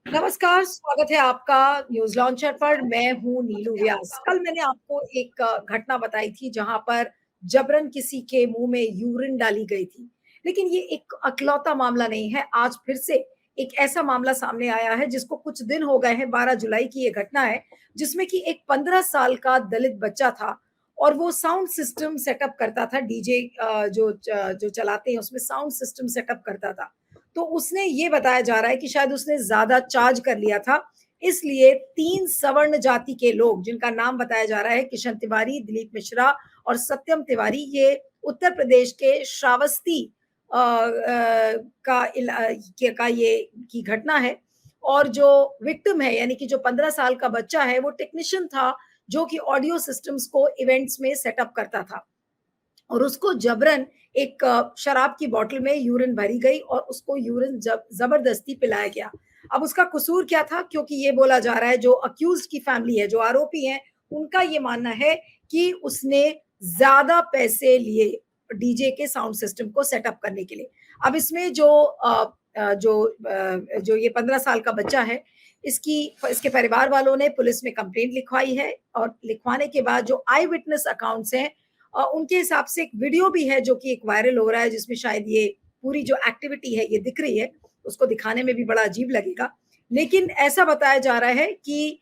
नमस्कार, स्वागत है आपका न्यूज़ लॉन्चर पर। मैं हूँ नीलू व्यास। कल मैंने आपको एक घटना बताई थी जहाँ पर जबरन किसी के मुँह में यूरिन डाली गई थी। लेकिन ये एक अकलौता मामला नहीं है, आज फिर से एक ऐसा मामला सामने आया है जिसको कुछ दिन हो गए हैं, 12 जुलाई की ये घटना है, जिसमें कि एक 15 साल का दलित बच्चा था और वो साउंड सिस्टम सेटअप करता था, डीजे जो चलाते हैं उसमें साउंड सिस्टम सेटअप करता था। तो उसने ये बताया जा रहा है कि शायद उसने ज़्यादा चार्ज कर लिया था, इसलिए 3 सवर्ण जाति के लोग जिनका नाम बताया जा रहा है किशन तिवारी, दिलीप मिश्रा और सत्यम तिवारी, ये उत्तर प्रदेश के श्रावस्ती का ये की घटना है। और जो विक्टिम है यानी कि जो 15 साल का बच्चा है वो टेक्नीशियन था, जो कि ऑडियो सिस्टम्स को इवेंट्स में सेटअप करता था। और उसको जबरन एक शराब की बॉटल में यूरिन भरी गई और उसको यूरिन जबरदस्ती पिलाया गया। अब उसका कसूर क्या था? क्योंकि ये बोला जा रहा है, जो अक्यूज्ड की फैमिली है, जो आरोपी हैं, उनका ये मानना है कि उसने ज्यादा पैसे लिए डीजे के साउंड सिस्टम को सेटअप करने के लिए। अब इसमें जो ये 15 साल का बच्चा है, इसकी इसके परिवार वालों ने पुलिस में कंप्लेंट लिखवाई है और लिखवाने के बाद जो आई विटनेस अकाउंट्स हैं, उनके हिसाब से एक वीडियो भी है जो कि एक वायरल हो रहा है, जिसमें शायद ये पूरी जो एक्टिविटी है ये दिख रही है। उसको दिखाने में भी बड़ा अजीब लगेगा, लेकिन ऐसा बताया जा रहा है कि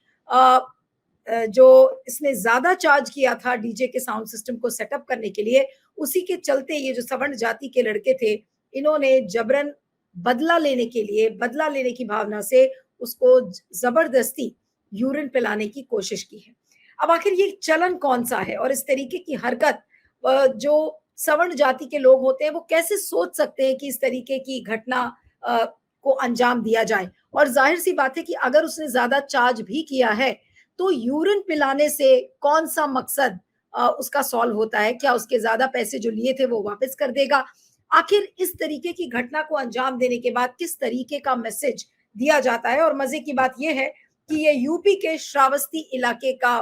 जो इसने ज्यादा चार्ज किया था डीजे के साउंड सिस्टम को सेटअप करने के लिए, उसी के चलते ये जो सवर्ण जाति के लड़के थे, इन्होंने जबरन बदला लेने की भावना से उसको जबरदस्ती यूरिन पिलाने की कोशिश की है। अब आखिर ये चलन कौन सा है और इस तरीके की हरकत जो सवर्ण जाति के लोग होते हैं वो कैसे सोच सकते हैं कि इस तरीके की घटना को अंजाम दिया जाए? और जाहिर सी बात है कि अगर उसने ज्यादा चार्ज भी किया है, तो यूरिन पिलाने से कौन सा मकसद उसका सॉल्व होता है? क्या उसके ज्यादा पैसे जो लिए थे वो वापस कर देगा? आखिर इस तरीके की घटना को अंजाम देने के बाद किस तरीके का मैसेज दिया जाता है? और मजे की बात यह है कि ये यूपी के श्रावस्ती इलाके का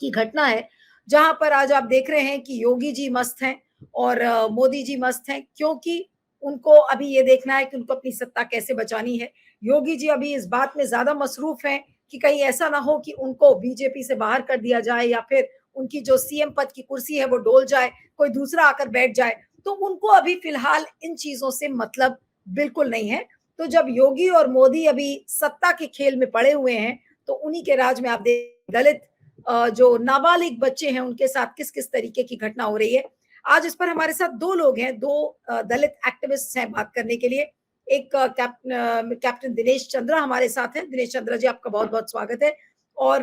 की घटना है, जहां पर आज आप देख रहे हैं कि योगी जी मस्त हैं और मोदी जी मस्त हैं, क्योंकि उनको अभी ये देखना है कि उनको अपनी सत्ता कैसे बचानी है। योगी जी अभी इस बात में ज्यादा मसरूफ हैं कि कहीं ऐसा ना हो कि उनको बीजेपी से बाहर कर दिया जाए या फिर उनकी जो सीएम पद की कुर्सी है वो डोल जाए, कोई दूसरा आकर बैठ जाए। तो उनको अभी फिलहाल इन चीजों से मतलब बिल्कुल नहीं है। तो जब योगी और मोदी अभी सत्ता के खेल में पड़े हुए हैं, तो उन्हीं के राज में आप देख दलित जो नाबालिग बच्चे हैं उनके साथ किस किस तरीके की घटना हो रही है। आज इस पर हमारे साथ दो लोग हैं, दो दलित एक्टिविस्ट हैं बात करने के लिए। एक कैप्टन दिनेश चंद्रा हमारे साथ हैं। दिनेश चंद्रा जी, आपका बहुत बहुत स्वागत है। और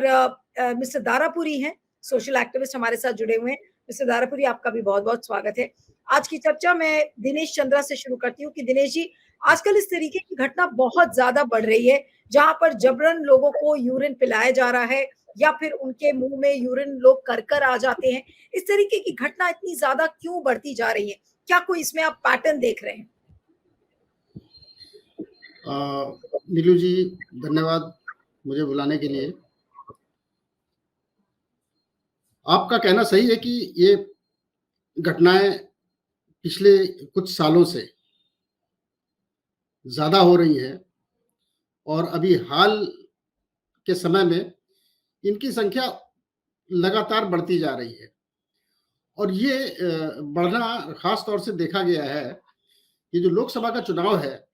मिस्टर दारापुरी हैं, सोशल एक्टिविस्ट हमारे साथ जुड़े हुए हैं। मिस्टर दारापुरी, आपका भी बहुत बहुत स्वागत है। आज की चर्चा मैं दिनेश चंद्रा से शुरू करती हूँ कि दिनेश जी, आजकल इस तरीके की घटना बहुत ज्यादा बढ़ रही है, जहां पर जबरन लोगों को यूरिन पिलाया जा रहा है या फिर उनके मुंह में यूरिन लोग कर कर आ जाते हैं। इस तरीके की घटना इतनी ज्यादा क्यों बढ़ती जा रही है? क्या कोई इसमें आप पैटर्न देख रहे हैं? नीलू जी, धन्यवाद मुझे बुलाने के लिए। आपका कहना सही है कि ये घटनाएं पिछले कुछ सालों से ज़्यादा हो रही हैं और अभी हाल के समय में इनकी संख्या लगातार बढ़ती जा रही है। और ये बढ़ना ख़ास तौर से देखा गया है, ये जो लोकसभा का चुनाव है,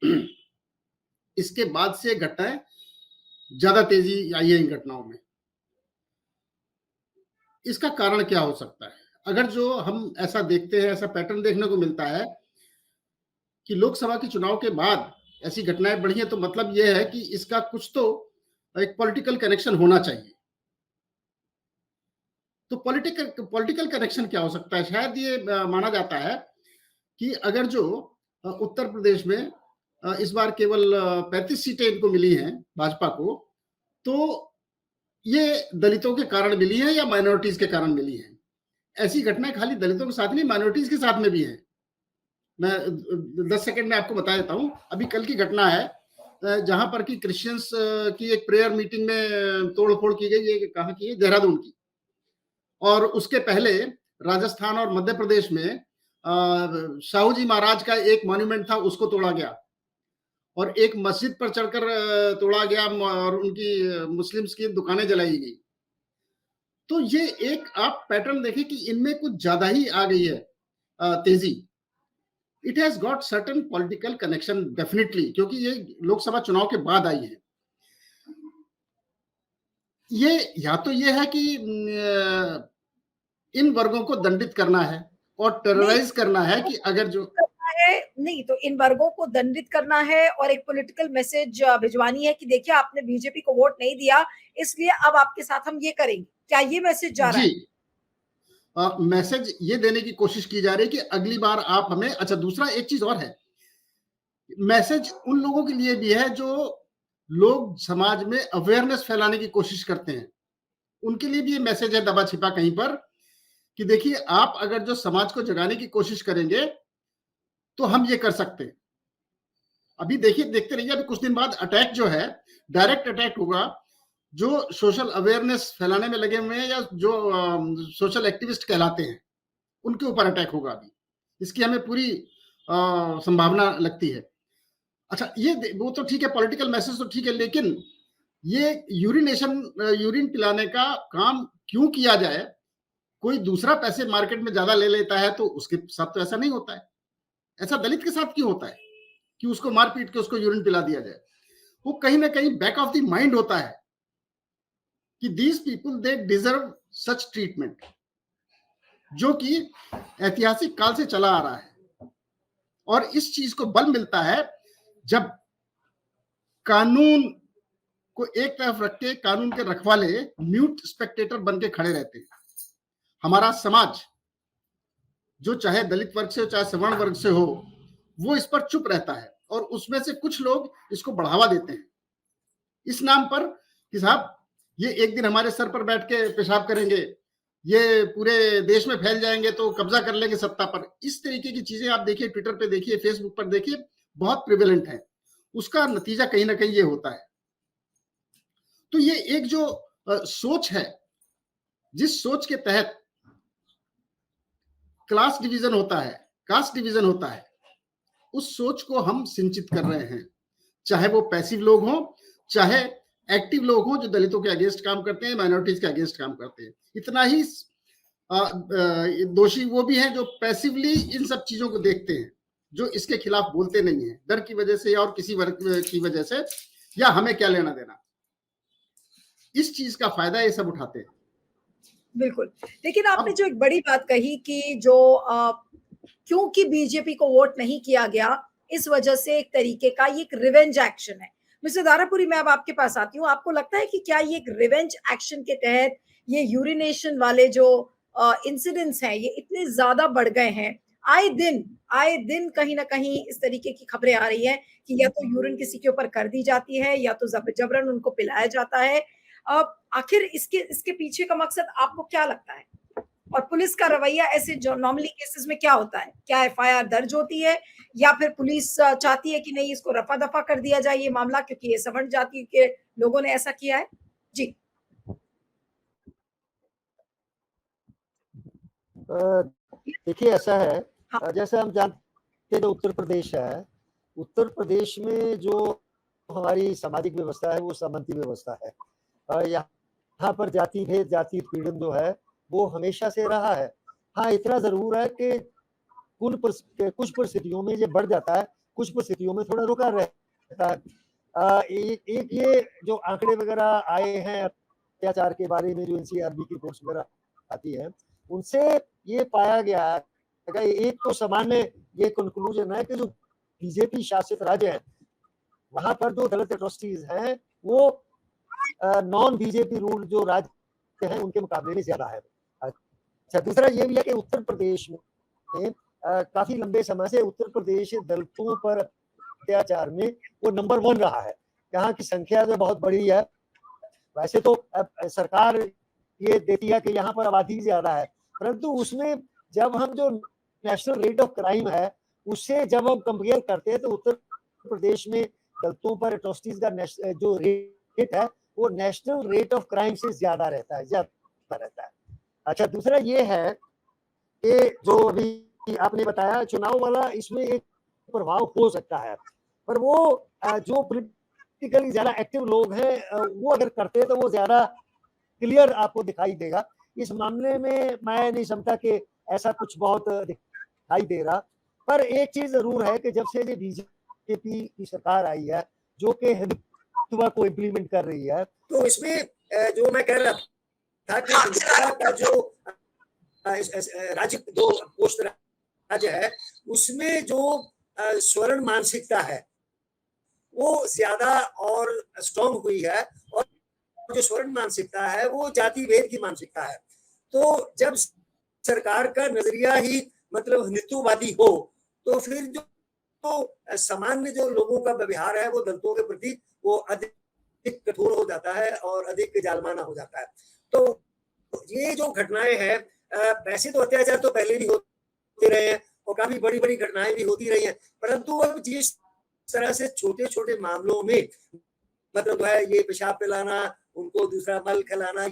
इसके बाद से घटनाएं ज़्यादा तेज़ी आई है इन घटनाओं में। इसका कारण क्या हो सकता है? अगर जो हम ऐसा देखते हैं, ऐसा पैटर्न देखने को मिलता है कि लोकसभा के चुनाव के बाद ऐसी घटनाएं बढ़ी हैं, तो मतलब ये है कि इसका कुछ तो एक पॉलिटिकल कनेक्शन होना चाहिए। तो पॉलिटिकल पॉलिटिकल कनेक्शन क्या हो सकता है? शायद ये माना जाता है कि अगर जो उत्तर प्रदेश में इस बार केवल 35 सीटें इनको मिली हैं भाजपा को, तो ये दलितों के कारण मिली हैं या माइनॉरिटीज के कारण मिली हैं। ऐसी घटनाएं खाली दलितों के साथ नहीं, माइनॉरिटीज के साथ में भी हैं। मैं 10 सेकंड में आपको बता देता हूँ। अभी कल की घटना है जहां पर कि क्रिश्चियंस की एक प्रेयर मीटिंग में तोड़-फोड़ की गई। ये कहाँ की है? देहरादून की। और उसके पहले राजस्थान और मध्य प्रदेश में साहू जी महाराज का एक मॉन्यूमेंट था, उसको तोड़ा गया। और एक मस्जिद पर चढ़कर तोड़ा गया और उनकी मुस्लिम्स की दुकानें जलाई गई। तो ये एक आप पैटर्न देखें कि इनमें कुछ ज़्यादा ही आ गई है तेज़ी। It has got certain political connection definitely, क्योंकि ये लोकसभा चुनाव के बाद आई है। ये या तो ये है कि इन वर्गों को दंडित करना है और टेरराइज़ करना है कि अगर जो नहीं तो इन वर्गों को दंडित करना है और एक पॉलिटिकल मैसेज भिजवानी है कि देखिए आपने बीजेपी को वोट नहीं दिया, इसलिए अब आपके साथ हम ये करेंगे। क्या ये मैसेज जा रहा है? जी, मैसेज ये देने की कोशिश की जा रही है कि अगली बार आप हमें अच्छा दूसरा एक चीज़ और है, मैसेज उन लोगों के लिए भी है जो लोग समाज में अवेयरनेस फैलाने की कोशिश करते हैं। उनके लिए भी ये मैसेज है दबा-छिपा कहीं पर कि देखिए आप अगर जो समाज को जगाने की कोशिश करेंगे, तो हम ये कर सकते हैं। अभी देखिए देखते रहिए, अभी कुछ दिन बाद अटैक जो है, डायरेक्ट अटैक होगा, जो सोशल अवेयरनेस फैलाने में लगे हुए हैं या जो सोशल एक्टिविस्ट कहलाते हैं, उनके ऊपर अटैक होगा अभी। इसकी हमें पूरी संभावना लगती है। अच्छा ये वो तो ठीक है, पॉलिटिकल मैसेज तो ठीक है, लेकिन ये यूरिन पिलाने का काम क्यों किया जाए? कोई दूसरा पैसे मार्केट में ज़्यादा ले लेता है, तो उसके साथ तो ऐसा नहीं होता है। ऐसा दलित के साथ क्यों होता है कि उसको मार पीट के उसको यूरिन पिला दिया जाए? वो कहीं न कहीं बैक ऑफ द माइंड होता है कि these people they deserve such treatment, जो कि ऐतिहासिक काल से चला आ रहा है। और इस चीज़ को बल मिलता है जब कानून को एक तरफ रख के कानून के रखवाले म्यूट स्पेक्टेटर बन के खड़े रहते हैं। हमारा समाज, जो चाहे दलित वर्ग से हो, चाहे सवर्ण वर्ग से हो, वो इस पर चुप रहता है और उसमें से कुछ लोग इसको बढ़ावा देते हैं इस नाम पर कि साहब ये एक दिन हमारे सर पर बैठ के पेशाब करेंगे, ये पूरे देश में फैल जाएंगे तो कब्जा कर लेंगे सत्ता पर। इस तरीके की चीजें आप देखिए, ट्विटर पे देखिए, फेसबुक पर देखिए, बहुत प्रिवेलेंट है। उसका नतीजा कहीं ना कहीं ये होता है। तो ये एक जो सोच है, जिस सोच के तहत क्लास डिवीजन होता है, कास्ट डिवीजन होता है, उस सोच को हम सिंचित कर रहे हैं। चाहे वो पैसिव लोग हों, चाहे एक्टिव लोग हों जो दलितों के अगेंस्ट काम करते हैं, माइनॉरिटीज के अगेंस्ट काम करते हैं। इतना ही दोषी वो भी हैं जो पैसिवली इन सब चीजों को देखते हैं, जो इसके खिलाफ बोलते नहीं है, डर की वजह से या और किसी वर्ग की वजह से, या हमें क्या लेना देना। इस चीज का फायदा ये सब उठाते हैं। बिल्कुल। लेकिन आपने अब जो एक बड़ी बात कही कि जो क्योंकि बीजेपी को वोट नहीं किया गया, इस वजह से एक तरीके का ये एक रिवेंज एक्शन है। मिस्टर दारापुरी, मैं अब आपके पास आती हूँ। आपको लगता है कि क्या ये एक रिवेंज एक्शन के तहत ये यूरिनेशन वाले जो इंसिडेंट्स हैं, ये इतने ज़्यादा बढ़ गए हैं? आए दिन कहीं न कहीं इस तरीके की खबरें आ रही हैं कि या तो यूरिन किसी के ऊपर कर दी जाती है या तो जबरन उनको पिलाया जाता है। आखिर इसके इसके पीछे का मकसद आपको क्या लगता है? और पुलिस का रवैया ऐसे जो नॉर्मली केसेस में क्या होता है? क्या एफआईआर दर्ज होती है या फिर पुलिस चाहती है कि नहीं इसको रफा-दफा कर दिया जाए ये मामला क्योंकि ये सवर्ण जाति के लोगों ने ऐसा किया है? जी। अ, देखिए ऐसा है, हाँ, जैसे हम जानते हैं जो उत्तर प्रदेश है, उत्तर प्रदेश में जो हमारी सामाजिक व्यवस्था है वो सामंती व्यवस्था है। यहाँ पर जाति भेद, जाति पीड़न जो है वो हमेशा से रहा है। हाँ, इतना ज़रूर है कि कुछ परिस्थितियों में ये बढ़ जाता है, कुछ परिस्थितियों में थोड़ा रुका रहता है। एक ये जो आंकड़े वगैरह आए हैं अत्याचार के बारे में, जो एनसीआरबी की रिपोर्ट्स वगैरह आती है, उनसे ये पाया गया है कि एक तो सामान्य ये कंक्लूजन है कि जो बीजेपी शासित राज्य है वहां पर जो दलित एट्रोसिटीज हैं वो नॉन बीजेपी रूल जो राज्य हैं उनके मुकाबले में ज्यादा है। अच्छा, दूसरा ये भी है कि उत्तर प्रदेश में काफी लंबे समय से उत्तर प्रदेश दलितों पर अत्याचार में वो नंबर 1 रहा है। यहाँ की संख्या जो बहुत बड़ी है, वैसे तो सरकार ये देती है कि यहाँ पर आबादी ज्यादा है, परंतु उसमें जब हम जो नेशनल रेट ऑफ क्राइम है उससे जब हम कंपेयर करते हैं तो उत्तर प्रदेश में दलितों पर एट्रोसिटीज का जो रेट है वो नेशनल रेट ऑफ क्राइम से ज्यादा रहता है। अच्छा, दूसरा ये है कि जो अभी आपने बताया चुनाव वाला, इसमें एक प्रभाव हो सकता है, पर वो जो पॉलिटिकली ज्यादा एक्टिव लोग हैं वो अगर करते हैं तो वो ज्यादा क्लियर आपको दिखाई देगा। इस मामले में मैं नहीं समझता कि ऐसा कुछ बहुत दिखाई दे रहा, पर एक चीज जरूर है कि जब से ये बीजेपी की सरकार आई है जो कि हिंदुत्व को इम्प्लीमेंट कर रही है, तो इसमें जो मैं कह रहा था कि हिंदुत्व का जो राज्य जो पोस्ट राज्य है उसमें जो स्वर्ण मानसिकता है वो ज्यादा और स्ट्रॉन्ग हुई है, और जो स्वर्ण मानसिकता है वो जाति भेद की मानसिकता है। तो जब सरकार का नजरिया ही मतलब हिंदुत्ववादी हो तो फिर जो तो सामान्य जो लोगों का व्यवहार है वो दलितों के प्रति वो अधिक कठोर हो जाता है और अधिक जालमाना हो जाता है। तो ये जो घटनाएं हैं, वैसे तो अत्याचार तो पहले भी होते रहे हैं और काफी बड़ी बड़ी घटनाएं भी होती रही हैं, परंतु अब जिस तरह से छोटे छोटे मामलों में मतलब है ये पेशाब पिलाना, उनको दूसरा मल खिलाना,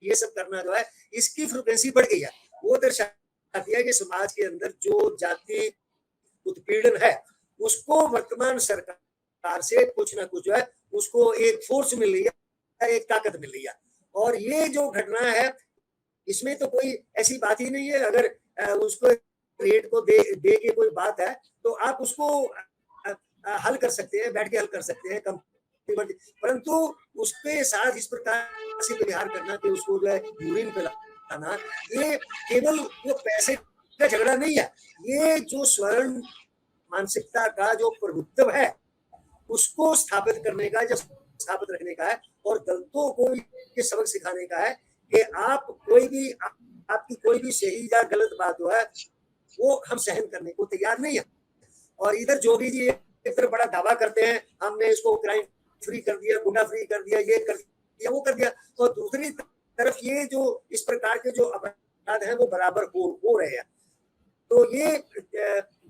ये सब करना जो है इसकी फ्रिक्वेंसी बढ़ गई है। वो दर्शाती है कि समाज के अंदर जो जाति उत्पीड़न है उसको वर्तमान सरकार से कुछ ना कुछ जो है उसको एक फोर्स मिल रही है, एक ताकत मिल रही है। और ये जो घटना है इसमें तो कोई ऐसी बात ही नहीं है। अगर उसको रेट को दे के कोई बात है तो आप उसको हल कर सकते हैं, बैठ के हल कर सकते हैं, परंतु उसके साथ इस प्रकार से व्यवहार करना कि उसको जो है यूरिन पिलाना, ये केवल वो पैसे का झगड़ा नहीं है, ये जो स्वर्ण मानसिकता का जो प्रभुत्व है उसको स्थापित करने का, स्थापित रखने का है, और दलितों को ये सबक सिखाने का है कि आप कोई भी आपकी कोई भी सही या गलत बात जो है वो हम सहन करने को तैयार नहीं है। और इधर योगी जी एक तरफ बड़ा दावा करते हैं हमने इसको क्राइम फ्री कर दिया, गुंडा फ्री कर दिया, ये कर दिया, वो कर दिया, तो दूसरी तरफ ये जो इस प्रकार के जो अपराध हैं वो बराबर हो रहे हैं। तो ये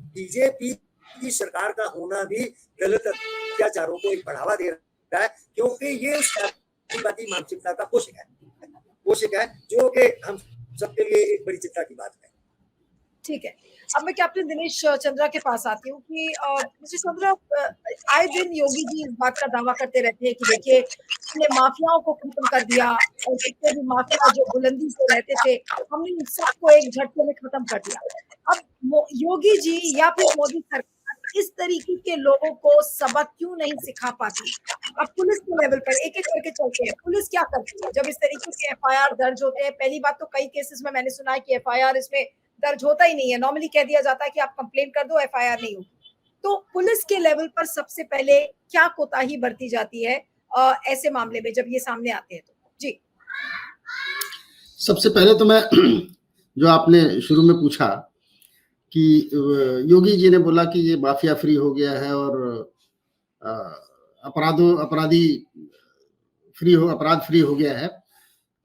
बीजेपी की सरकार का होना भी गलत अत्याचारों को एक बढ़ावा दे रहा है, क्योंकि ये उस जातिवादी मानसिकता का पोषक है जो कि हम सबके लिए एक बड़ी चिंता की बात है। ठीक है, अब मैं कैप्टन दिनेश चंद्रा के पास आती हूँ कि मिस्टर चंद्रा, आए दिन योगी जी इस बात का दावा करते रहते हैं कि देखिए हमने माफियाओं को खत्म कर दिया, और जितने भी माफिया जो बुलंदी से रहते थे हमने उन सबको एक झटके में खत्म कर दिया। अब योगी जी या फिर मोदी सरकार इस तरीके के लोगों को सबक क्यों नहीं सिखा पाती? अब पुलिस के लेवल पर एक एक करके चलते हैं, पुलिस क्या करती है जब इस तरीके के एफआईआर दर्ज होते हैं? पहली बात तो कई केसेस में मैंने सुना है कि एफआईआर इसमें दर्ज होता ही नहीं है, नॉर्मली कह दिया जाता है कि आप कंप्लेंट कर दो, एफआईआर नहीं होगी। तो पुलिस के लेवल पर सबसे पहले क्या कोताही बरती जाती है ऐसे मामले में जब ये सामने आते हैं? तो जी, सबसे पहले तो मैं जो आपने शुरू में पूछा कि योगी जी ने बोला कि ये माफिया फ्री हो गया है और अपराधी अपराध फ्री हो गया है,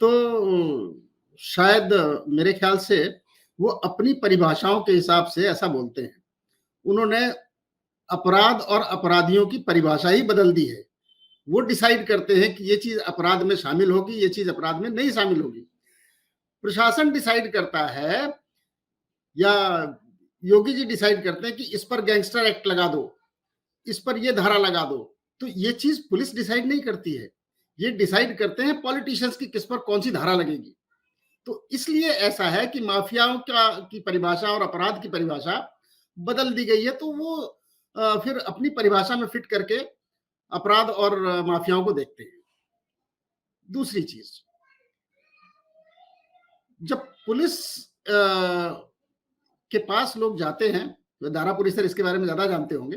तो शायद मेरे ख्याल से वो अपनी परिभाषाओं के हिसाब से ऐसा बोलते हैं। उन्होंने अपराध और अपराधियों की परिभाषा ही बदल दी है। वो डिसाइड करते हैं कि ये चीज अपराध में शामिल होगी, ये चीज अपराध में नहीं शामिल होगी। प्रशासन डिसाइड करता है या योगी जी डिसाइड करते हैं कि इस पर गैंगस्टर एक्ट लगा दो, इस पर ये धारा लगा दो। तो ये चीज पुलिस डिसाइड नहीं करती है, ये डिसाइड करते हैं पॉलिटिशियंस की किस पर कौन सी धारा लगेगी। तो इसलिए ऐसा है कि माफियाओं की परिभाषा और अपराध की परिभाषा बदल दी गई है, तो वो फिर अपनी परिभाषा में फिट करके अपराध और माफियाओं को देखते हैं। दूसरी चीज, जब पुलिस के पास लोग जाते हैं, दारापुरी सर इसके बारे में ज्यादा जानते होंगे,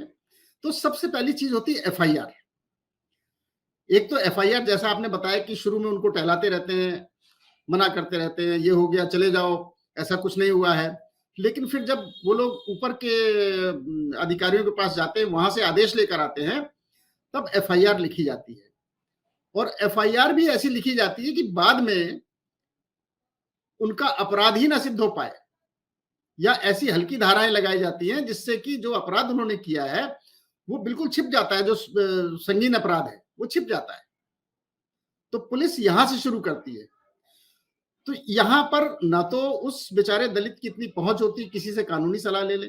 तो सबसे पहली चीज होती है एफआईआर। एक तो एफआईआर जैसा आपने बताया कि शुरू में उनको टहलाते रहते हैं, मना करते रहते हैं, ये हो गया चले जाओ, ऐसा कुछ नहीं हुआ है। लेकिन फिर जब वो लोग ऊपर के अधिकारियों के पास जाते हैं, वहां से आदेश लेकर आते हैं, तब एफआईआर लिखी जाती है। और एफआईआर भी ऐसी लिखी जाती है कि बाद में उनका अपराध ही ना सिद्ध हो पाए, या ऐसी हल्की धाराएं लगाई जाती हैं जिससे कि जो अपराध उन्होंने किया है वो बिल्कुल छिप जाता है, जो संगीन अपराध है वो छिप जाता है। तो पुलिस यहां से शुरू करती है। तो यहां पर ना तो उस बेचारे दलित की इतनी पहुंच होती किसी से कानूनी सलाह ले ले,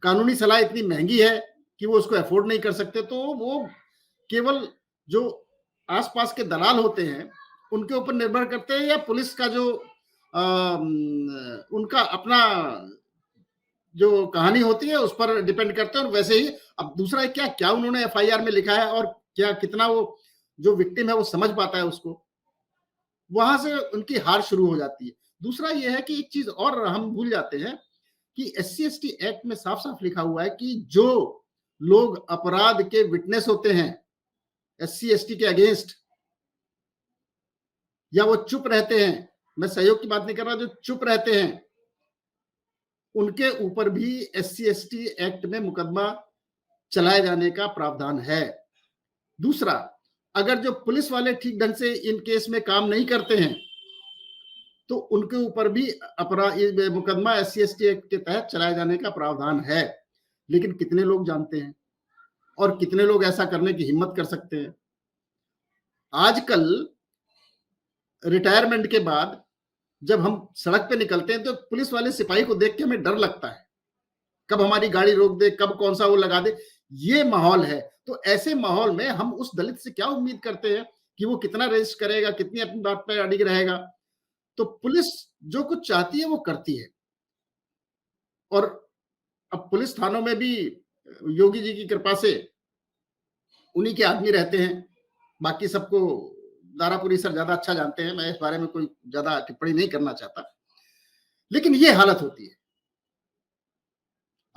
कानूनी सलाह इतनी महंगी है कि वो उसको अफोर्ड नहीं कर सकते, तो वो केवल जो आस-पास के दलाल होते हैं, उनके ऊपर निर्भर करते हैं, या पुलिस का जो उनका अपना जो कहानी होती है उस पर डिपेंड करते हैं। और वैसे ही अब दूसरा है, क्या क्या उन्होंने एफआईआर में लिखा है और क्या कितना वो जो विक्टिम है वो समझ पाता है उसको, वहां से उनकी हार शुरू हो जाती है। दूसरा ये है कि एक चीज और हम भूल जाते हैं कि SC/ST एक्ट में साफ साफ लिखा हुआ है कि जो लोग अपराध के विटनेस होते हैं SC/ST के अगेंस्ट, या वो चुप रहते हैं, मैं सहयोग की बात नहीं कर रहा, जो चुप रहते हैं, उनके ऊपर भी SC/ST एक्ट में मुकदमा चलाए जाने का प्रावधान है। दूसरा, अगर जो पुलिस वाले ठीक ढंग से इन केस में काम नहीं करते हैं, तो उनके ऊपर भी अपराध मुकदमा SC/ST एक्ट के तहत चलाए जाने का प्रावधान है। लेकिन कितने लोग जानते हैं और कितने लोग ऐसा करने की हिम्मत कर सकते हैं? आजकल रिटायरमेंट के बाद जब हम सड़क पे निकलते हैं, तो पुलिस वाले सिपाही को देख के हमें डर लगता है, कब हमारी गाड़ी रोक दे, कब कौन सा वो लगा दे, ये माहौल है। तो ऐसे माहौल में हम उस दलित से क्या उम्मीद करते हैं कि वो कितना रेजिस्ट करेगा, कितनी अपनी बात पर अडिग रहेगा? तो पुलिस जो कुछ चाहती है वो करती है। और अब पुलिस थानों में भी योगी जी की कृपा से उन्हीं के आदमी रहते हैं। बाकी सबको दारापुरी सर ज्यादा अच्छा जानते हैं, मैं इस बारे में कोई ज्यादा टिप्पणी नहीं करना चाहता, लेकिन ये हालत होती है।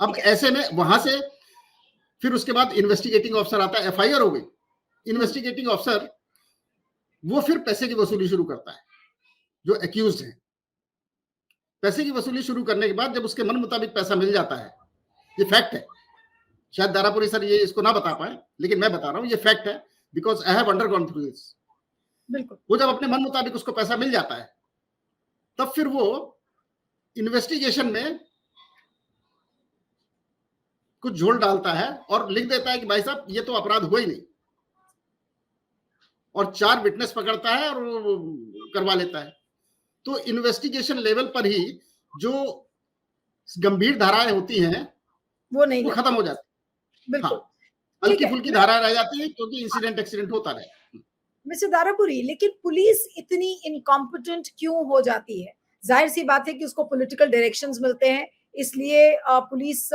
अब ऐसे में वहां से फिर उसके बाद इन्वेस्टिगेटिंग ऑफिसर आता है, एफआईआर हो गई, इन्वेस्टिगेटिंग ऑफिसर वो फिर पैसे की वसूली शुरू करता है। जो एक्यूज्ड है, पैसे की वसूली शुरू करने के बाद जब उसके मन मुताबिक पैसा मिल जाता है, ये फैक्ट है, शायद दारापुरी सर ये इसको ना बता पाए, लेकिन मैं बता रहा हूं, ये फैक्ट है, because I have undergone through this. बिल्कुल। वो जब अपने मन मुताबिक उसको पैसा मिल जाता है, तब फिर वो इन्वेस्टिगेशन में कुछ झोल डालता है और लिख देता है कि भाई साहब ये तो अपराध हुआ ही नहीं, और 4 विटनेस पकड़ता है और करवा लेता है। तो इन्वेस्टिगेशन लेवल पर ही जो गंभीर धाराएं होती हैं वो खत्म हो जाती है। बिल्कुल। हाँ, हल्की फुल्की धाराएं रह जाती है, क्योंकि इंसिडेंट एक्सीडेंट होता रहे। मिस्टर दारापुरी, लेकिन पुलिस इतनी इनकॉम्पिटेंट क्यों हो जाती है? जाहिर सी बात है कि उसको पॉलिटिकल डायरेक्शंस मिलते हैं, इसलिए पुलिस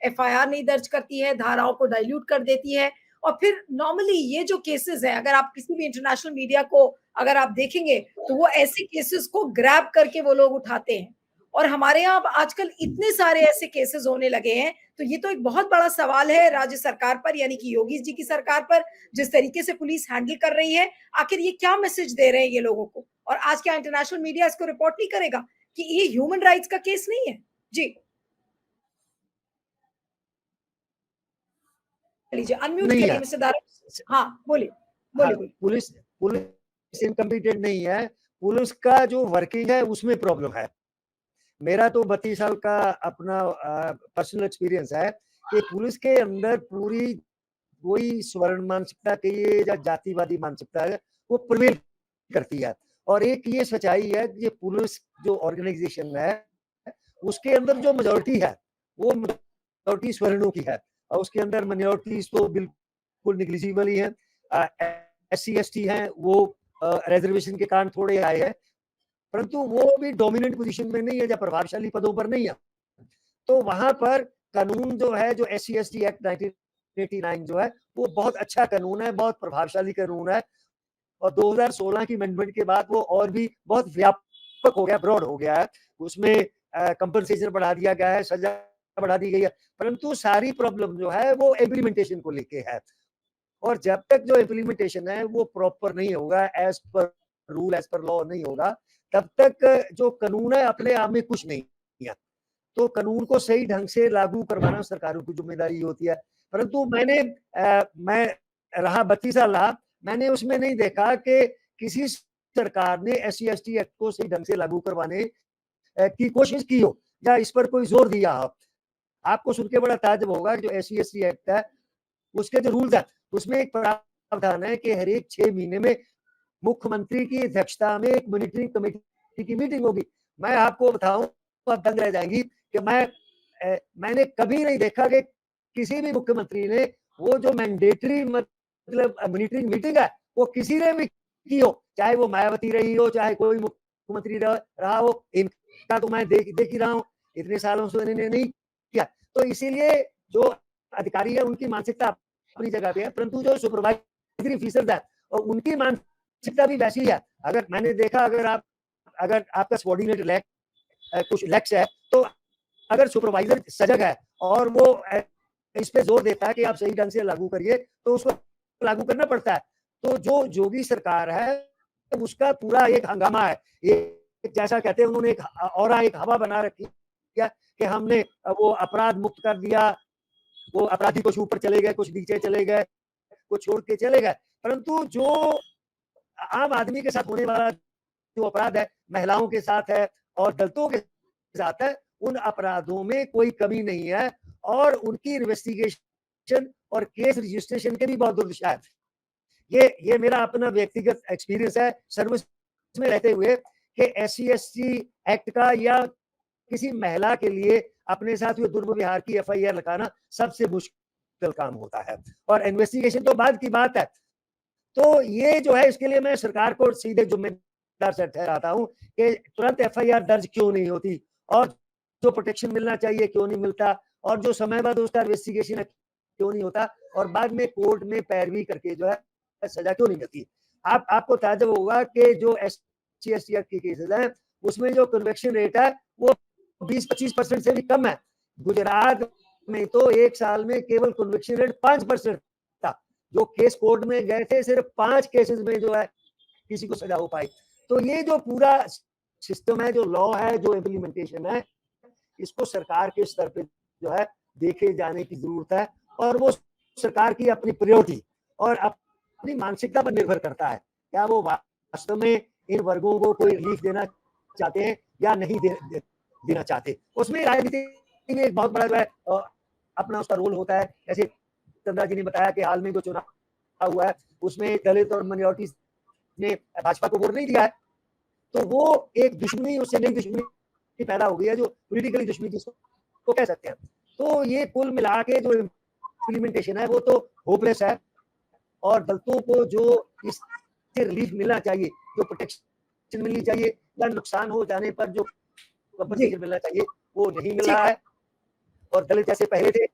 एफआईआर नहीं दर्ज करती है, धाराओं को डाइल्यूट कर देती है। और फिर नॉर्मली ये जो केसेस हैं, अगर आप किसी भी इंटरनेशनल मीडिया को अगर आप देखेंगे, तो वो ऐसे केसेस को ग्रैब करके वो लोग उठाते हैं। और हमारे यहाँ अब आजकल इतने सारे ऐसे केसेस होने लगे हैं, तो ये तो एक बहुत बड़ा सवाल है राज्य सरकार पर, यानी कि योगी जी की सरकार पर, जिस तरीके से पुलिस हैंडल कर रही है। आखिर ये क्या मैसेज दे रहे हैं ये लोगों को? और आज क्या इंटरनेशनल मीडिया इसको रिपोर्ट नहीं करेगा कि ये ह्यूमन राइट्स का केस नहीं है? जी, लीजिए अनम्यूट नहीं करिए है। मिस्टर दारा। हाँ, बोलिए, हाँ, बोलिए। पुलिस पुलिस इनकम्पिटेंट नहीं है, पुलिस का जो वर्किंग है उसमें प्रॉब्लम है। मेरा तो 32 साल का अपना पर्सनल एक्सपीरियंस है कि पुलिस के अंदर पूरी कोई स्वर्ण मानसिकता कहिए या जातिवादी मानसिकता है, वो प्रिवेल करती है। और एक ये सच्चाई है कि पुलिस जो ऑर्गेनाइजेशन है उसके अंदर जो मेजॉरिटी है वो मेजॉरिटी स्वर्णों की है, और उसके अंदर माइनॉरिटीज तो बिल्कुल निग्लिजिबल ही है। SC/ST हैं, वो रिजर्वेशन के कारण थोड़े आए हैं, परंतु वो भी डोमिनेंट पोजीशन में नहीं है या प्रभावशाली पदों पर नहीं है। तो वहां पर कानून जो है, जो SC/ST एक्ट 1989 जो है, वो बहुत अच्छा कानून है, बहुत प्रभावशाली कानून है। और 2016 की अमेंडमेंट के बाद वो और भी बहुत व्यापक हो गया, ब्रॉड हो गया है। उसमें कंपनसेशन बढ़ा दिया गया है, सजा बढ़ा दी गई है, परंतु सारी प्रॉब्लम जो है वो इम्प्लीमेंटेशन को लेके है। और जब तक जो इम्प्लीमेंटेशन है वो प्रॉपर नहीं होगा, as per rule as per law नहीं होगा, तब तक जो कानून है अपने आप में कुछ नहीं है। तो कानून को सही ढंग से लागू करवाना सरकारों की जिम्मेदारी होती है। परंतु मैं रहा 32 साल रहा, मैंने उसमें नहीं देखा कि किसी सरकार ने SC/ST एक्ट को सही ढंग से लागू करवाने की कोशिश की हो या इस पर कोई जोर दिया हो। आपको सुन के बड़ा ताज्जुब होगा कि जो SC/ST एक्ट है उसके जो रूल्स है उसमें एक प्रावधान है कि हर एक 6 महीने में मुख्यमंत्री की अध्यक्षता में एक मॉनिटरिंग कमेटी की मीटिंग होगी। मैं आपको बताऊं, आप दंग रह जाएंगी कि मैंने कभी नहीं देखा कि किसी भी मुख्यमंत्री ने वो जो मैंडेटरी मतलब मॉनिटरिंग मीटिंग है वो किसी ने भी की हो, चाहे वो मायावती रही हो, चाहे कोई मुख्यमंत्री रहा हो, इनका तो मैं देख ही रहा हूँ, इतने सालों से इन्होंने नहीं किया। तो इसीलिए जो अधिकारी है उनकी मानसिकता अपनी जगह पे है, परंतु जो सुपरवाइजरी ऑफिसर्स है और उनकी मानसिकता भी वैसी है। अगर मैंने देखा, अगर आपका सबॉर्डिनेट कुछ लैक्स है, तो अगर सुपरवाइजर सजग है और वो इस पे जोर देता है कि आप सही ढंग से लागू करिए, तो उसको लागू करना पड़ता है। तो जो योगी सरकार है उसका पूरा एक हंगामा है, एक जैसा कहते हैं उन्होंने एक हवा बना रखी है कि हमने वो अपराध मुक्त कर दिया, वो अपराधी कुछ ऊपर चले गए, कुछ नीचे चले गए, कुछ छोड़ के चले गए, परंतु जो आम आदमी के साथ होने वाला जो अपराध है, महिलाओं के साथ है और दलितों के साथ है, उन अपराधों में कोई कमी नहीं है और उनकी इन्वेस्टिगेशन और केस रजिस्ट्रेशन के भी बहुत दुर्दशा है। ये मेरा अपना व्यक्तिगत एक्सपीरियंस है सर्विस में रहते हुए कि SC/ST एक्ट का या किसी महिला के लिए अपने साथ हुए दुर्व्यवहार की FIR लगाना सबसे मुश्किल काम होता है और इन्वेस्टिगेशन तो बाद की बात है। तो ये जो है, इसके लिए मैं सरकार को सीधे जिम्मेदार से ठहराता हूँ कि तुरंत FIR दर्ज क्यों नहीं होती और जो प्रोटेक्शन मिलना चाहिए क्यों नहीं मिलता और जो समय बाद उसका इन्वेस्टिगेशन क्यों नहीं होता और बाद में कोर्ट में पैरवी करके जो है सजा क्यों नहीं मिलती। आपको ताज्जुब होगा कि जो SC/ST एक्ट के केसेस हैं उसमें जो कन्विक्शन रेट है वो 20-25% से भी कम है। गुजरात में तो एक साल में केवल कन्विक्शन रेट 5% था। जो केस कोर्ट में गए थे सिर्फ 5 केसेस में जो है किसी को सजा हो पाई। तो ये जो पूरा सिस्टम है, जो लॉ है, जो इम्प्लीमेंटेशन है, इसको सरकार के स्तर पे जो है देखे जाने की जरूरत है और वो सरकार की अपनी प्रायोरिटी और अपनी मानसिकता पर निर्भर करता है। क्या वो वास्तव में इन वर्गों को कोई रिलीफ देना चाहते हैं या नहीं देना चाहते। उसमें राजनीति में एक बहुत बड़ा जो है अपना उसका रोल होता है। जैसे चंद्रा जी ने बताया कि हाल में जो चुनाव हुआ है उसमें दलित और माइनॉरिटीज ने भाजपा को वोट नहीं दिया है, तो वो एक दुश्मनी, उससे नई दुश्मनी पैदा हो गई है, जो पॉलिटिकली दुश्मनी जिसको कह सकते हैं। तो ये कुल मिला के जो इम्प्लीमेंटेशन है वो तो होपलेस है और दलितों को जो इससे रिलीफ मिलना चाहिए, जो प्रोटेक्शन मिलनी चाहिए या नुकसान हो जाने पर जो कंपनसेशन मिलना चाहिए वो नहीं मिल रहा है और दलित जैसे पहले थे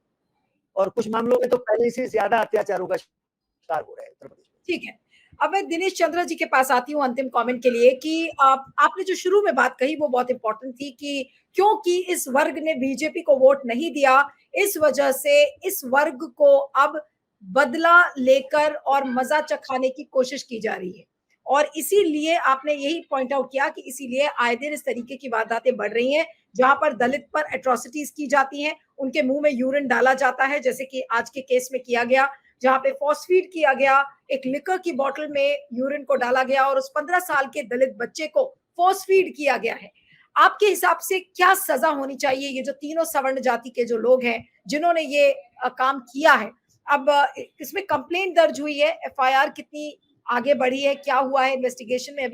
और कुछ मामलों में तो पहले से ज्यादा अत्याचारों का शिकार हो रहे हैं उत्तर प्रदेश में। ठीक है, अब मैं दिनेश चंद्रा जी के पास आती हूँ अंतिम कमेंट के लिए कि आपने जो शुरू में बात कही वो बहुत इंपॉर्टेंट थी कि क्योंकि इस वर्ग ने बीजेपी को वोट नहीं दिया, इस वजह से इस वर्ग को अब बदला लेकर और मजा चखाने की कोशिश की जा रही है और इसीलिए आपने यही पॉइंट आउट किया कि इसीलिए आए दिन इस तरीके की वारदातें बढ़ रही हैं जहां पर दलित पर एट्रोसिटीज की जाती हैं, उनके मुंह में यूरिन डाला जाता है, जैसे कि आज के केस में किया गया जहां पे फॉस्फीड किया गया, एक लिकर की बोतल में यूरिन को डाला गया और उस 15 साल के दलित बच्चे को फॉस्फीड किया गया है। आपके हिसाब से क्या सजा होनी चाहिए ये जो तीनों सवर्ण जाति के जो लोग हैं जिन्होंने ये काम किया है? अब इसमें कंप्लेंट दर्ज हुई है, FIR कितनी आगे बढ़ी है, क्या हुआ है इन्वेस्टिगेशन में,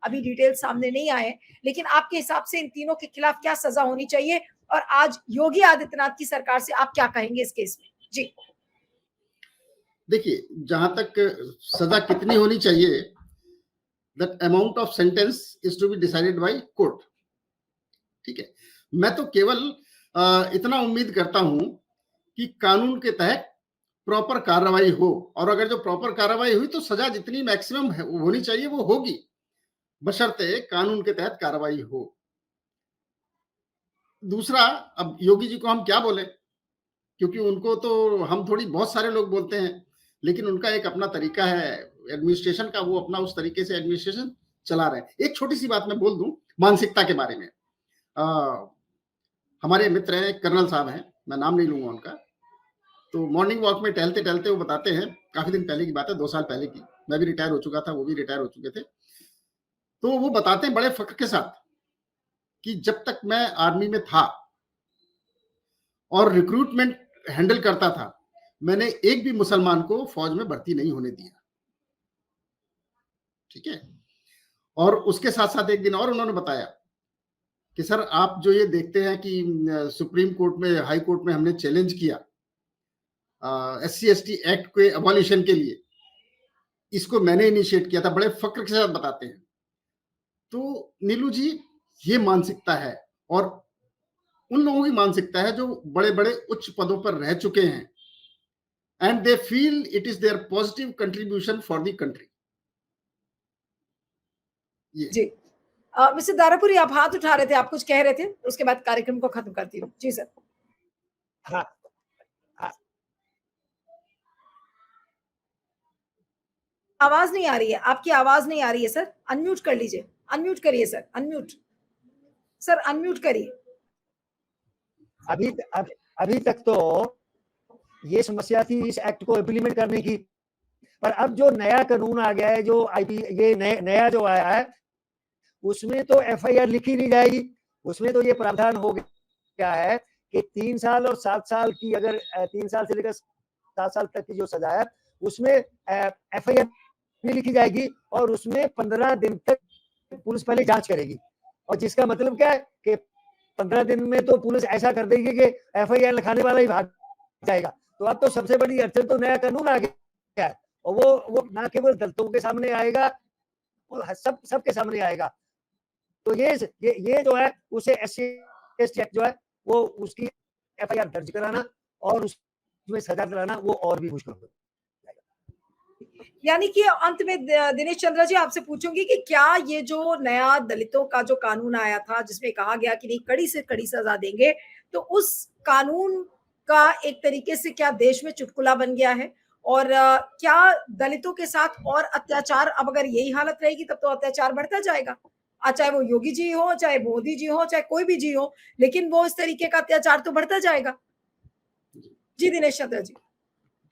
अभी डिटेल सामने नहीं आए, लेकिन आपके हिसाब से इन तीनों के खिलाफ क्या सजा होनी चाहिए और आज योगी आदित्यनाथ की सरकार से आप क्या कहेंगे इस केस में? जी देखिए, जहां तक सजा कितनी होनी चाहिए, the amount of sentence is to be decided by court. ठीक है, मैं तो केवल इतना उम्मीद करता हूं कि कानून के तहत प्रॉपर कार्रवाई हो और अगर जो प्रॉपर कार्रवाई हुई तो सजा जितनी मैक्सिमम होनी चाहिए वो होगी, बशर्ते कानून के तहत कार्रवाई हो। दूसरा, अब योगी जी को हम क्या बोले, क्योंकि उनको तो हम थोड़ी, बहुत सारे लोग बोलते हैं, लेकिन उनका एक अपना तरीका है एडमिनिस्ट्रेशन का, वो अपना उस तरीके से एडमिनिस्ट्रेशन चला रहे हैं। एक छोटी सी बात मैं बोल दूं मानसिकता के बारे में। हमारे मित्र हैं, कर्नल साहब हैं, मैं नाम नहीं लूंगा उनका, तो मॉर्निंग वॉक में टहलते टहलते वो बताते हैं, काफी दिन पहले की बात है, 2 साल पहले की, मैं भी रिटायर हो चुका था, वो भी रिटायर हो चुके थे, तो वो बताते हैं बड़े फख्र के साथ कि जब तक मैं आर्मी में था और रिक्रूटमेंट हैंडल करता था, मैंने एक भी मुसलमान को फौज में भर्ती नहीं होने दिया। ठीक है, और उसके साथ साथ एक दिन और उन्होंने बताया कि सर आप जो ये देखते हैं कि सुप्रीम कोर्ट में, हाई कोर्ट में हमने चैलेंज किया SC/ST एक्ट के अबॉलिशन के लिए, इसको मैंने इनिशिएट किया था, बड़े फक्र के साथ बताते हैं। तो नीलू जी, ये मानसिकता है, और उन लोगों की मानसिकता है जो बड़े-बड़े उच्च पदों पर रह चुके हैं, and they feel it is their positive contribution for the country. ये जी। मिस्टर दारापुरी, आप हाथ उठा रहे थे, आप कुछ कह रहे थे? उसके बाद कार्यक्रम को खत्म करती हूँ। जी सर। हाँ, हाँ, आवाज़ नहीं आ रही है, आपकी आवाज़ नहीं आ रही है सर। अनम्यूट कर लीजिए, अनम्यूट करिए सर, अनम्यूट। सर अनम्यूट करिए। अभी अभी तक तो ये समस्या थी इस एक्ट को इम्प्लीमेंट करने की, पर अब जो नया कानून आ गया है, जो आईपी ये नया जो आया है, उसमें तो एफआईआर लिखी नहीं जाएगी। उसमें तो ये प्रावधान हो गया है कि 3 साल और 7 साल की, अगर 3 साल से लेकर 7 साल तक की जो सजा है, उसमें एफआईआर नहीं लिखी जाएगी, और उसमें 15 दिन तक पुलिस पहले जांच करेगी। और जिसका मतलब क्या है कि 15 दिन में तो पुलिस ऐसा कर देगी कि एफआईआर लिखाने वाला ही भाग जाएगा। तो अब तो सबसे बड़ी अड़चन तो नया कानून आ गया है, और वो ना केवल दलितों के सामने आएगा, वो सबके सामने आएगा। तो ये जो है, उसे SC/ST एक्ट जो है, वो उसकी एफआईआर दर्ज कराना और उसमें सजा दिलाना, वो और भी मुश्किल हो जाएगा। यानी कि अंत में दिनेश चंद्रा जी, आपसे पूछूंगी कि क्या ये जो नया दलितों का जो कानून आया था, जिसमें कहा गया कि नहीं कड़ी से कड़ी सजा देंगे, तो उस कानून का एक तरीके से क्या देश में चुटकुला बन गया है? और क्या दलितों के साथ और अत्याचार, अब अगर यही हालत रहेगी तब तो अत्याचार बढ़ता जाएगा। चाहे वो योगी जी हो, चाहे मोदी जी हो, चाहे कोई भी जी हो, लेकिन वो इस तरीके का अत्याचार तो बढ़ता जाएगा। जी दिनेश चंद्रा जी।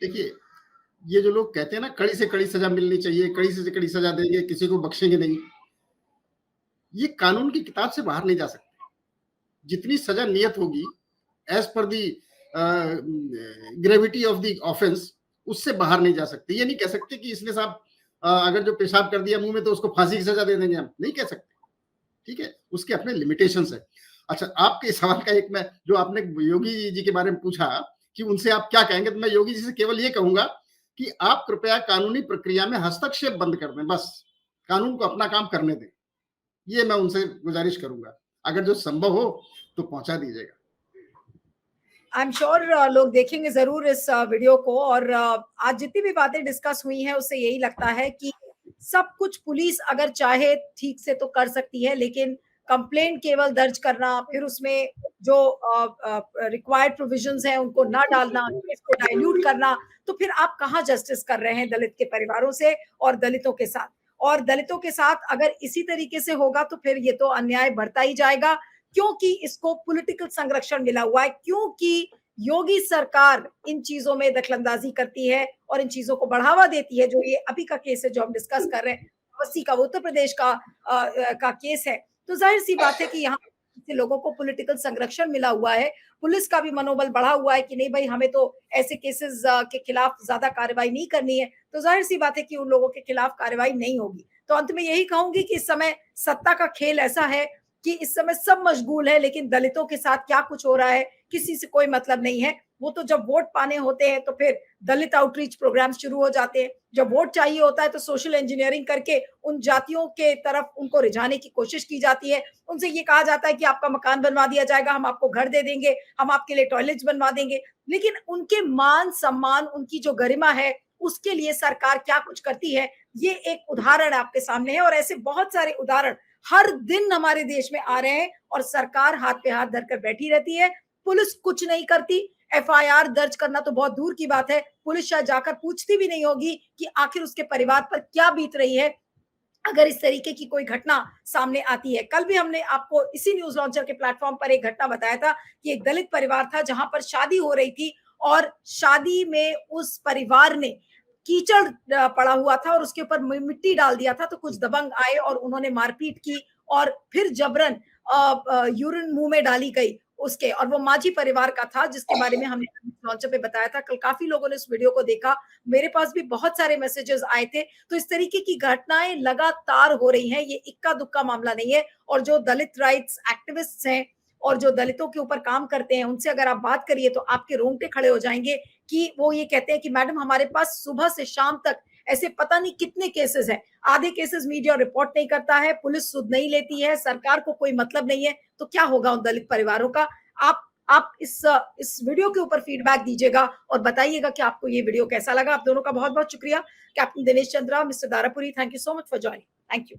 देखिए, ये जो लोग कहते हैं ना कड़ी से कड़ी सजा मिलनी चाहिए, कड़ी से कड़ी सजा देंगे, किसी को बख्शेंगे नहीं, ये कानून की किताब से बाहर नहीं जा सकते। जितनी सजा नियत होगी as per the gravity of the offence, उससे बाहर नहीं जा सकते। ये नहीं कह सकते कि इसने साहब अगर जो पेशाब कर दिया मुंह में तो उसको फांसी की सजा दे देंगे, हम नहीं कह सकते। ठीक है, उसके अपने लिमिटेशंस है। अच्छा, आपके सवाल का एक, मैं जो आपने योगी जी के बारे में पूछा कि उनसे आप क्या कहेंगे, तो मैं योगी जी से केवल ये कहूंगा कि आप कृपया कानूनी प्रक्रिया में हस्तक्षेप बंद कर दें, बस कानून को अपना काम करने दें। ये मैं उनसे गुजारिश करूंगा, अगर जो संभव हो तो पहुंचा दीजिएगा। आई एम श्योर लोग देखेंगे जरूर इस वीडियो को। और आज जितनी भी बातें डिस्कस हुई हैं, उससे यही लगता है कि सब कुछ पुलिस अगर चाहे ठीक से तो कर सकती है, लेकिन कंप्लेंट केवल दर्ज करना, फिर उसमें जो रिक्वायर्ड प्रोविजंस हैं उनको ना डालना, इसको डाइल्यूट करना, तो फिर आप कहाँ जस्टिस कर रहे हैं दलित के परिवारों से और दलितों के साथ। और दलितों के साथ अगर इसी तरीके से होगा तो फिर ये तो अन्याय बढ़ता ही जाएगा, क्योंकि इसको पॉलिटिकल संरक्षण मिला हुआ है, क्योंकि योगी सरकार इन चीजों में दखलंदाजी करती है और इन चीजों को बढ़ावा देती है। जो ये अभी का केस है जो हम डिस्कस कर रहे हैं, बस्ती का, उत्तर प्रदेश का केस है, तो जाहिर सी बात है कि यहाँ से लोगों को पॉलिटिकल संरक्षण मिला हुआ है। पुलिस का भी मनोबल बढ़ा हुआ है कि नहीं भाई, हमें तो ऐसे केसेस के खिलाफ ज्यादा कार्रवाई नहीं करनी है, तो जाहिर सी बात है कि उन लोगों के खिलाफ कार्रवाई नहीं होगी। तो अंत में यही कहूंगी कि इस समय सत्ता का खेल ऐसा है कि इस समय सब मशगूल है, लेकिन दलितों के साथ क्या कुछ हो रहा है किसी से कोई मतलब नहीं है। वो तो जब वोट पाने होते हैं तो फिर दलित आउटरीच प्रोग्राम शुरू हो जाते हैं, जब वोट चाहिए होता है तो सोशल इंजीनियरिंग करके उन जातियों के तरफ उनको रिझाने की कोशिश की जाती है। उनसे ये कहा जाता है कि आपका मकान बनवा दिया जाएगा, हम आपको घर दे देंगे, हम आपके लिए टॉयलेट्स बनवा देंगे, लेकिन उनके मान सम्मान, उनकी जो गरिमा है, उसके लिए सरकार क्या कुछ करती है, ये एक उदाहरण आपके सामने है। और ऐसे बहुत सारे उदाहरण हर दिन हमारे देश में आ रहे हैं, और सरकार हाथ पे हाथ धरकर बैठी रहती है, पुलिस कुछ नहीं करती। एफआईआर दर्ज करना तो बहुत दूर की बात है, पुलिस शायद जाकर पूछती भी नहीं होगी कि आखिर उसके परिवार पर क्या बीत रही है अगर इस तरीके की कोई घटना सामने आती है। कल भी हमने आपको इसी न्यूज लॉन्चर के प्लेटफॉर्म पर एक घटना बताया था कि एक दलित परिवार था जहां पर शादी हो रही थी, और शादी में उस परिवार ने कीचड़ पड़ा हुआ था और उसके ऊपर मिट्टी डाल दिया था, तो कुछ दबंग आए और उन्होंने मारपीट की, और फिर जबरन यूरिन मुंह में डाली गई उसके, और वो माझी परिवार का था जिसके बारे में हमने लॉन्चर पे बताया था। कल काफी लोगों ने इस वीडियो को देखा, मेरे पास भी बहुत सारे मैसेजेस आए थे। तो इस तरीके की घटनाएं लगातार हो रही हैं, ये इक्का दुक्का मामला नहीं है। और जो दलित राइट्स एक्टिविस्ट्स हैं और जो दलितों के ऊपर काम करते हैं, उनसे अगर आप बात करिए तो आपके रोंगटे खड़े हो जाएंगे कि वो ये कहते हैं कि मैडम हमारे पास सुबह से शाम तक ऐसे पता नहीं कितने केसेस हैं, आधे केसेस मीडिया रिपोर्ट नहीं करता है, पुलिस सुध नहीं लेती है, सरकार को कोई मतलब नहीं है, तो क्या होगा उन दलित परिवारों का? आप इस वीडियो के ऊपर फीडबैक दीजिएगा और बताइएगा कि आपको ये वीडियो कैसा लगा। आप दोनों का बहुत बहुत शुक्रिया। Captain Dinesh Chandra, mister Darapuri, thank you so much for joining. Thank you.